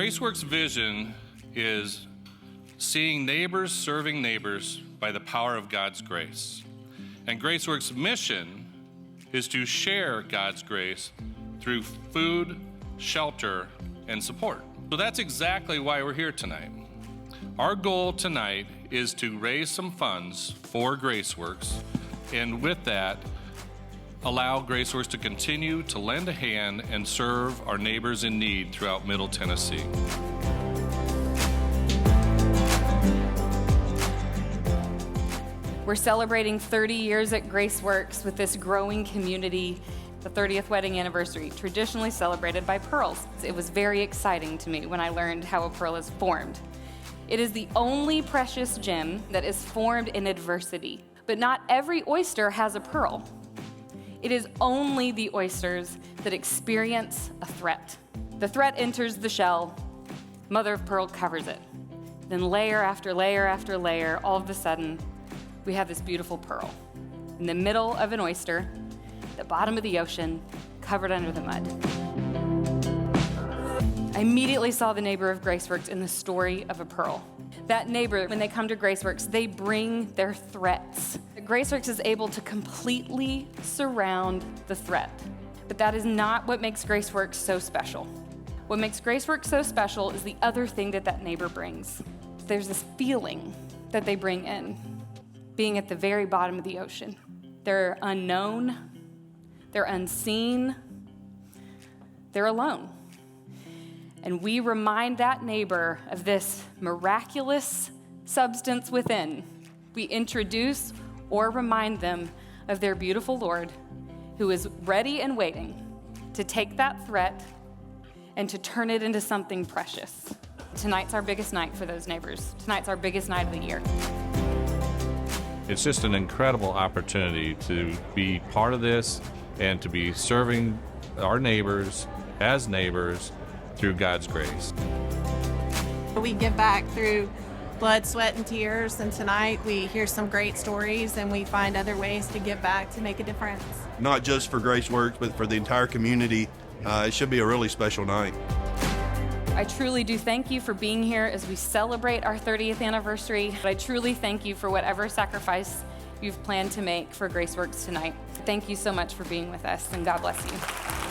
GraceWorks' vision is seeing neighbors serving neighbors by the power of God's grace. And GraceWorks' mission is to share God's grace through food, shelter, and support. So that's exactly why we're here tonight. Our goal tonight is to raise some funds for GraceWorks, and with that, allow GraceWorks to continue to lend a hand and serve our neighbors in need throughout Middle Tennessee. We're celebrating 30 years at GraceWorks with this growing community, the 30th wedding anniversary, traditionally celebrated by pearls. It was very exciting to me when I learned how a pearl is formed. It is the only precious gem that is formed in adversity, but not every oyster has a pearl. It is only the oysters that experience a threat. The threat enters the shell, mother of pearl covers it. Then layer after layer after layer, all of a sudden, we have this beautiful pearl in the middle of an oyster, the bottom of the ocean, covered under the mud. I immediately saw the neighbor of GraceWorks in the story of a pearl. That neighbor, when they come to GraceWorks, they bring their threats. GraceWorks is able to completely surround the threat. But that is not what makes GraceWorks so special. What makes GraceWorks so special is the other thing that neighbor brings. There's this feeling that they bring in, being at the very bottom of the ocean. They're unknown, they're unseen, they're alone. And we remind that neighbor of this miraculous substance within. We introduce or remind them of their beautiful Lord, who is ready and waiting to take that threat and to turn it into something precious. Tonight's our biggest night for those neighbors. Tonight's our biggest night of the year. It's just an incredible opportunity to be part of this and to be serving our neighbors as neighbors through God's grace. We give back through blood, sweat, and tears, and tonight we hear some great stories and we find other ways to give back to make a difference. Not just for GraceWorks, but for the entire community. It should be a really special night. I truly do thank you for being here as we celebrate our 30th anniversary. I truly thank you for whatever sacrifice you've planned to make for GraceWorks tonight. Thank you so much for being with us, and God bless you.